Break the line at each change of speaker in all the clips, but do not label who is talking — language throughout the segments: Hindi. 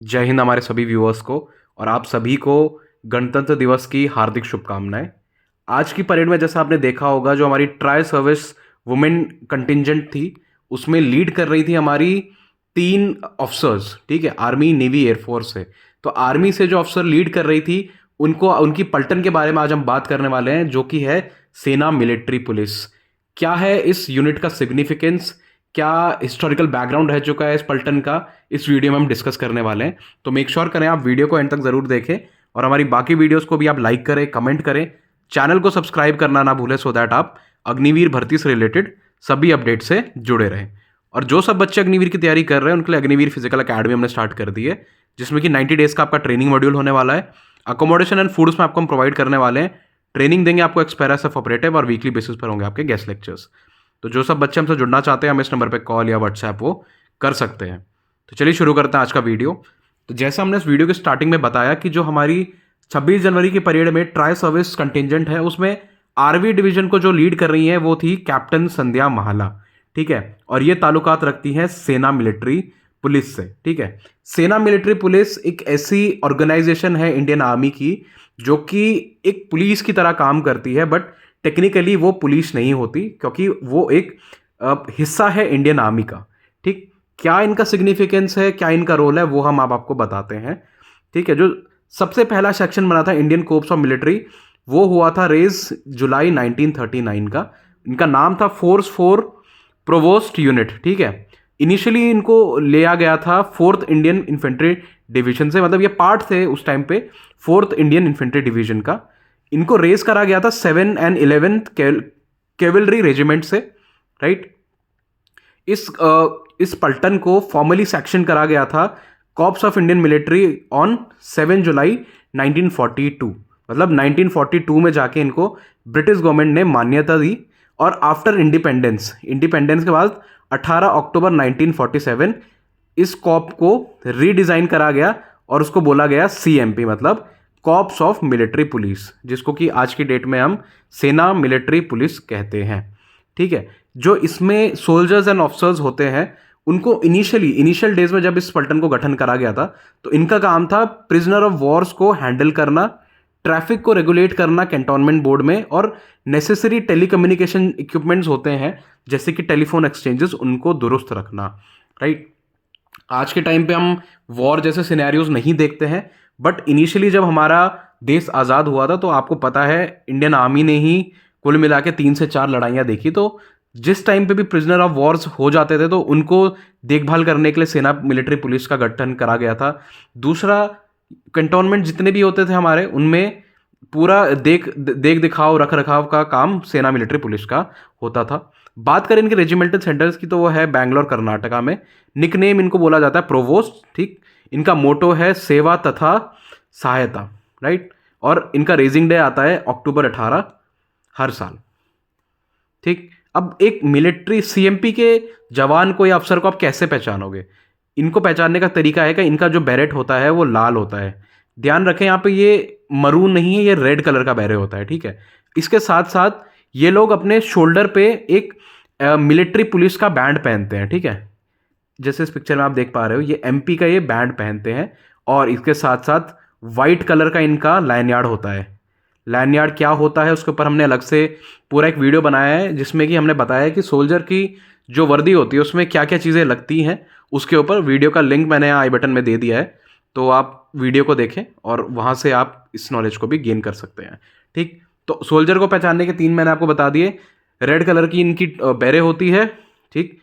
जय हिंद हमारे सभी व्यूअर्स को और आप सभी को गणतंत्र दिवस की हार्दिक शुभकामनाएं। आज की परेड में जैसा आपने देखा होगा, जो हमारी ट्राई सर्विस वुमेन कंटिंजेंट थी उसमें लीड कर रही थी हमारी 3 ऑफिसर्स। ठीक है, आर्मी नेवी एयरफोर्स से। तो आर्मी से जो ऑफिसर लीड कर रही थी उनको उनकी पलटन के बारे में आज हम बात करने वाले हैं, जो कि है सेना मिलिट्री पुलिस। क्या है इस यूनिट का सिग्निफिकेंस, क्या हिस्टोरिकल बैकग्राउंड रह चुका है इस पलटन का, इस वीडियो में हम डिस्कस करने वाले हैं। तो मेक श्योर करें आप वीडियो को एंड तक जरूर देखें और हमारी बाकी वीडियोस को भी आप लाइक करें, कमेंट करें, चैनल को सब्सक्राइब करना ना भूलें, सो दैट आप अग्निवीर भर्ती से रिलेटेड सभी अपडेट से जुड़े रहें। और जो सब बच्चे अग्निवीर की तैयारी कर रहे हैं उनके लिए अग्निवीर फिजिकल अकेडमी हमने स्टार्ट कर दी है, जिसमें कि 90 डेज का आपका ट्रेनिंग मॉड्यूल होने वाला है। अकोमोडेशन एंड फूड्स में आपको हम प्रोवाइड करने वाले हैं, ट्रेनिंग देंगे आपको एक्सपेरास ऑपरेटिव, और वीकली बेसिस पर होंगे आपके गेस्ट लेक्चर्स। तो जो सब बच्चे हमसे जुड़ना चाहते हैं हम इस नंबर पे कॉल या व्हाट्सएप वो कर सकते हैं। तो चलिए शुरू करते हैं आज का वीडियो। तो जैसा हमने इस वीडियो के स्टार्टिंग में बताया कि जो हमारी 26 जनवरी की परेड में ट्राई सर्विस कंटिंजेंट है उसमें आरवी डिवीजन को जो लीड कर रही है वो थी कैप्टन संध्या महाला। ठीक है, और ये ताल्लुकात रखती हैं सेना मिलिट्री पुलिस से। ठीक है, सेना मिलिट्री पुलिस एक ऐसी ऑर्गेनाइजेशन है इंडियन आर्मी की जो कि एक पुलिस की तरह काम करती है, बट टेक्निकली वो पुलिस नहीं होती क्योंकि वो एक हिस्सा है इंडियन आर्मी का। ठीक, क्या इनका सिग्निफिकेंस है, क्या इनका रोल है, वो हम आपको बताते हैं। ठीक है, जो सबसे पहला सेक्शन बना था इंडियन कोर्प्स ऑफ मिलिट्री, वो हुआ था रेज जुलाई 1939 का। इनका नाम था फोर्स फॉर प्रोवोस्ट यूनिट। ठीक है, इनिशियली इनको लिया गया था फोर्थ इंडियन इन्फेंट्री डिवीजन से, मतलब ये पार्ट थे उस टाइम पे फोर्थ इंडियन इन्फेंट्री डिवीजन का। इनको रेस करा गया था 7 एंड 11th कैवलरी रेजिमेंट से। राइट, इस पलटन को फॉर्मली सेक्शन करा गया था corps of Indian military on 7 जुलाई 1942। मतलब 1942 में जाके इनको ब्रिटिश गवर्नमेंट ने मान्यता दी, और आफ्टर इंडिपेंडेंस के बाद 18 अक्टूबर 1947 इस कॉप को रीडिजाइन करा गया और उसको बोला गया सीएमपी, मतलब कॉर्प्स ऑफ मिलिट्री पुलिस, जिसको कि आज की डेट में हम सेना मिलिट्री पुलिस कहते हैं। ठीक है, जो इसमें सोल्जर्स एंड ऑफिसर्स होते हैं उनको इनिशियल डेज में जब इस पलटन को गठन करा गया था तो इनका काम था प्रिजनर ऑफ वॉर्स को हैंडल करना, ट्रैफिक को रेगुलेट करना कैंटोनमेंट बोर्ड में, और नेसेसरी टेलीकम्युनिकेशन इक्विपमेंट्स होते हैं जैसे कि टेलीफोन एक्सचेंजेस, उनको दुरुस्त रखना। राइट, आज के टाइम पे हम वॉर जैसे सिनेरियोज नहीं देखते हैं, बट इनिशियली जब हमारा देश आज़ाद हुआ था तो आपको पता है इंडियन आर्मी ने ही कुल मिला के 3 से 4 लड़ाइयाँ देखी। तो जिस टाइम पे भी प्रिजनर ऑफ वॉर्स हो जाते थे तो उनको देखभाल करने के लिए सेना मिलिट्री पुलिस का गठन करा गया था। दूसरा, कंटोनमेंट जितने भी होते थे हमारे, उनमें पूरा देख दिखाव रख रखाव का काम सेना मिलिट्री पुलिस का होता था। बात करें इनके रेजिमेंटल सेंटर्स की तो वो है बैंगलोर कर्नाटका में। निकनेम इनको बोला जाता है प्रोवोस्ट। ठीक, इनका मोटो है सेवा तथा सहायता। राइट, और इनका रेजिंग डे आता है अक्टूबर 18 हर साल। ठीक, अब एक मिलिट्री सीएमपी के जवान को या अफसर को आप कैसे पहचानोगे? इनको पहचानने का तरीका है कि इनका जो बैरेट होता है वो लाल होता है। ध्यान रखें, यहाँ पे ये मरून नहीं है, ये रेड कलर का बैरेट होता है। ठीक है, इसके साथ साथ ये लोग अपने शोल्डर पे एक मिलिट्री पुलिस का बैंड पहनते हैं। ठीक है, जैसे इस पिक्चर में आप देख पा रहे हो, ये एमपी का ये बैंड पहनते हैं, और इसके साथ साथ वाइट कलर का इनका लैनयार्ड होता है। लैनयार्ड क्या होता है उसके ऊपर हमने अलग से पूरा एक वीडियो बनाया है, जिसमें कि हमने बताया है कि सोल्जर की जो वर्दी होती है उसमें क्या क्या चीज़ें लगती हैं। उसके ऊपर वीडियो का लिंक मैंने आई बटन में दे दिया है, तो आप वीडियो को देखें और वहाँ से आप इस नॉलेज को भी गेन कर सकते हैं। ठीक, तो सोल्जर को पहचानने के 3 मैंने आपको बता दिए। रेड कलर की इनकी बैरे होती है। ठीक,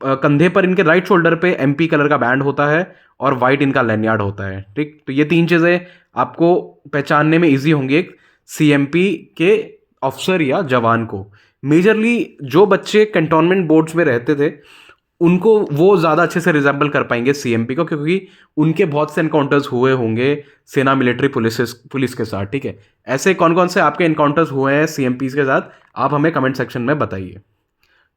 कंधे पर इनके राइट शोल्डर पे एमपी कलर का बैंड होता है, और वाइट इनका लैनयार्ड होता है। ठीक, तो ये 3 चीज़ें आपको पहचानने में इजी होंगी एक सीएमपी के ऑफिसर या जवान को। मेजरली जो बच्चे कंटोनमेंट बोर्ड्स में रहते थे उनको वो ज़्यादा अच्छे से रिजेंबल कर पाएंगे सीएमपी को, क्योंकि उनके बहुत से एनकाउंटर्स हुए होंगे सेना मिलिट्री पुलिस के साथ। ठीक है, ऐसे कौन कौन से आपके एनकाउंटर्स हुए हैं सीएमपी के साथ, आप हमें कमेंट सेक्शन में बताइए।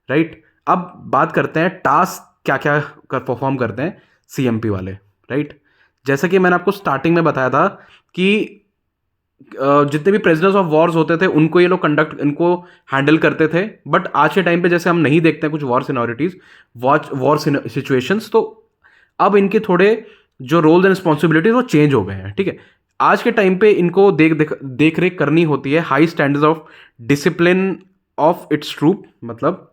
राइट, अब बात करते हैं टास्क क्या क्या कर परफॉर्म करते हैं सीएमपी वाले। राइट, जैसा कि मैंने आपको स्टार्टिंग में बताया था कि जितने भी प्रिजनर्स ऑफ वॉर्स होते थे उनको ये लोग इनको हैंडल करते थे, बट आज के टाइम पे जैसे हम नहीं देखते हैं कुछ वॉर सिनोरिटीज, वॉर सिचुएशंस, तो अब इनके थोड़े जो रोल्स एंड रिस्पॉन्सिबिलिटीज वो चेंज हो गए हैं, ठीक है। आज के टाइम पे इनको देख रेख करनी होती है, high standards of discipline of its troop, मतलब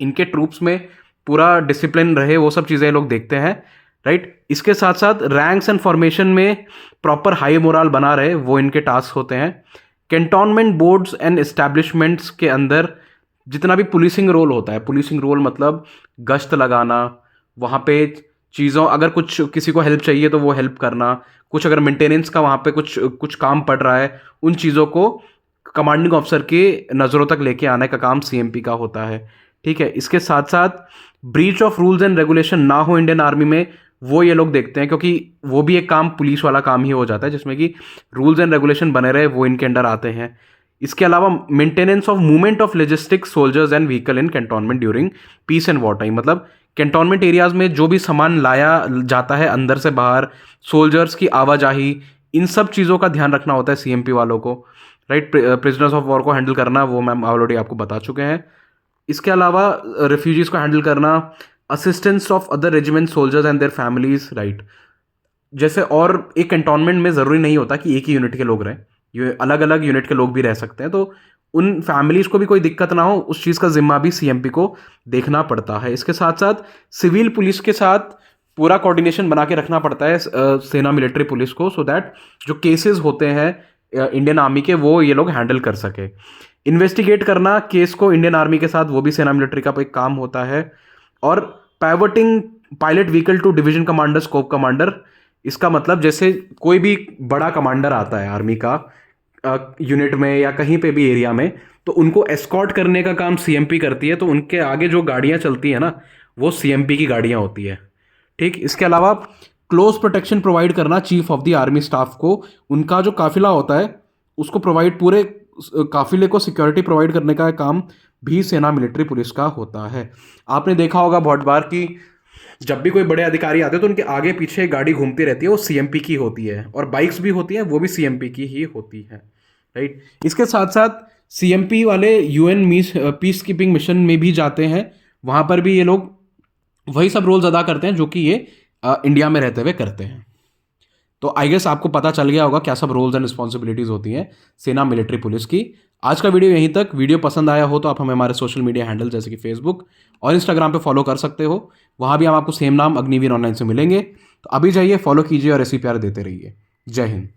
इनके ट्रूप्स में पूरा डिसिप्लिन रहे, वो सब चीज़ें लोग देखते हैं, राइट। इसके साथ साथ रैंक्स एंड फॉर्मेशन में प्रॉपर हाई मोरल बना रहे, वो इनके टास्क होते हैं। कैंटोनमेंट बोर्ड्स एंड एस्टैब्लिशमेंट्स के अंदर जितना भी पुलिसिंग रोल होता है, पुलिसिंग रोल मतलब गश्त लगाना, वहाँ पे चीज़ों, अगर कुछ किसी को हेल्प चाहिए तो वो हेल्प करना, कुछ अगर मेंटेनेंस का वहाँ पे कुछ कुछ काम पड़ रहा है, उन चीज़ों को कमांडिंग ऑफिसर की नज़रों तक लेके आने का काम सीएमपी का होता है, ठीक है। इसके साथ साथ breach of rules and regulation ना हो इंडियन आर्मी में, वो ये लोग देखते हैं, क्योंकि वो भी एक काम पुलिस वाला काम ही हो जाता है जिसमें कि रूल्स एंड रेगुलेशन बने रहे, वो इनके अंडर आते हैं। इसके अलावा maintenance of movement of logistics soldiers and vehicle in cantonment during peace and war time, मतलब कैंटोनमेंट एरियाज में जो भी सामान लाया जाता है अंदर से बाहर, सोल्जर्स की आवाजाही, इन सब चीज़ों का ध्यान रखना होता है सीएमपी वालों को, राइट। प्रिजनर्स ऑफ वॉर को हैंडल करना, वो मैम ऑलरेडी आपको बता चुके हैं। इसके अलावा रेफ्यूजीज को हैंडल करना, assistance of other regiment soldiers and their families, right. जैसे और एक कैंटोनमेंट में ज़रूरी नहीं होता कि एक ही यूनिट के लोग रहें, ये अलग अलग यूनिट के लोग भी रह सकते हैं, तो उन फैमिलीज को भी कोई दिक्कत ना हो, उस चीज़ का जिम्मा भी सीएमपी को देखना पड़ता है। इसके साथ साथ सिविल पुलिस के साथ पूरा कोऑर्डिनेशन बना के रखना पड़ता है सेना मिलिट्री पुलिस को, सो दैट जो केसेस होते हैं इंडियन आर्मी के, वो ये लोग हैंडल कर सके। इन्वेस्टिगेट करना केस को इंडियन आर्मी के साथ, वो भी सेना मिलिट्री का एक काम होता है। और pivoting pilot vehicle to division commander, scope commander, इसका मतलब जैसे कोई भी बड़ा कमांडर आता है आर्मी का यूनिट में या कहीं पे भी एरिया में, तो उनको एस्कॉर्ट करने का काम सीएमपी करती है, तो उनके आगे जो गाड़ियां चलती है ना, वो सीएमपी की गाड़ियां होती है, ठीक। इसके अलावा क्लोज प्रोटेक्शन प्रोवाइड करना chief of the army staff को, उनका जो काफिला होता है उसको प्रोवाइड, पूरे काफिले को सिक्योरिटी प्रोवाइड करने का काम भी सेना मिलिट्री पुलिस का होता है। आपने देखा होगा बहुत बार कि जब भी कोई बड़े अधिकारी आते हैं तो उनके आगे पीछे गाड़ी घूमती रहती है, वो सीएमपी की होती है, और बाइक्स भी होती हैं, वो भी सीएमपी की ही होती है, राइट। इसके साथ साथ सीएमपी वाले यूएन पीस कीपिंग मिशन में भी जाते हैं, वहाँ पर भी ये लोग वही सब रोल्स अदा करते हैं जो कि ये इंडिया में रहते हुए करते हैं। तो आई गेस आपको पता चल गया होगा क्या सब रोल्स एंड रिस्पॉन्सिबिलिटीज़ होती हैं सेना मिलिट्री पुलिस की। आज का वीडियो यहीं तक। वीडियो पसंद आया हो तो आप हमें हमारे सोशल मीडिया हैंडल जैसे कि फेसबुक और इंस्टाग्राम पे फॉलो कर सकते हो, वहाँ भी हम आपको सेम नाम अग्निवीर ऑनलाइन से मिलेंगे। तो अभी जाइए, फॉलो कीजिए और ऐसी प्यार देते रहिए। जय हिंद।